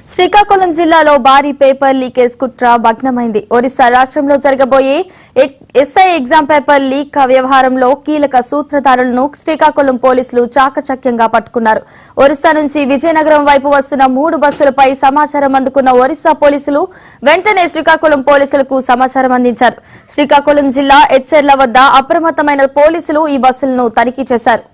శ్రీకాకుళం జిల్లాలో భారీ paper leakage కుట్ర భగ్నమైంది. ఒరిస్సా రాష్ట్రంలో జరగబోయే ఎస్ఐ ఎగ్జామ్ పేపర్ లీక్ వ్యవహారంలో కీలక సూత్రధారులను శ్రీకాకుళం పోలీసులు చాకచక్యంగా పట్టుకున్నారు. ఒరిస్సా నుంచి విజయనగరం వైపు వస్తున్న 3 బస్సులపై సమాచారం అందుకున్న ఒరిస్సా పోలీసులు వెంటనే శ్రీకాకుళం పోలీసులకు సమాచారం అందించారు. శ్రీకాకుళం జిల్లా ఎచ్చెర్ల వద్ద అప్రమత్తమైన పోలీసులు ఈ బస్సులను తనిఖీ చేశారు.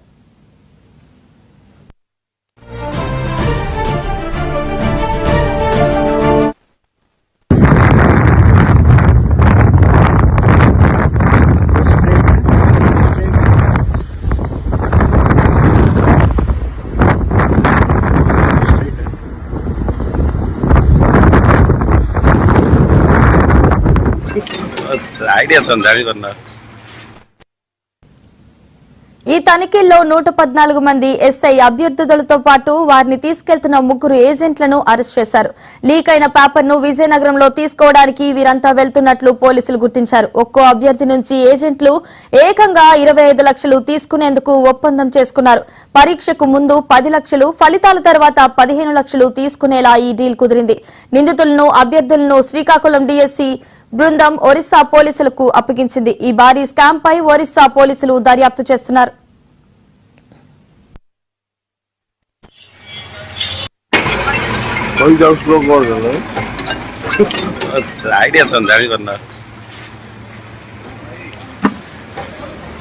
ఈ తనిఖీల్లో 114 మంది ఎస్ఐ అభ్యర్థులతో పాటు వారిని తీసుకెళ్తున్న 3 ఏజెంట్లను అరెస్ట్ చేశారు. లీక్ అయిన పేపర్ను విజయనగరంలో తీసుకోవడానికి వీరంతా వెళ్తున్నట్లు పోలీసులు గుర్తించారు. ఒక్కో అభ్యర్థి నుంచి ఏజెంట్లు ఏకంగా 25 లక్షలు తీసుకునేందుకు ఒప్పందం చేసుకున్నారు. పరీక్షకు ముందు 10 లక్షలు, ఫలితాల తర్వాత 15 లక్షలు తీసుకునేలా ఈ డీల్ కుదిరింది. నిందితులను, అభ్యర్థులను శ్రీకాకుళం డీఎస్సీ బృందం ఒరిస్సా పోలీసులకు అప్పగించింది. ఈ భారీ స్కామ్ పై ఒరిస్సా పోలీసులు దర్యాప్తు చేస్తున్నారు. ఐడియా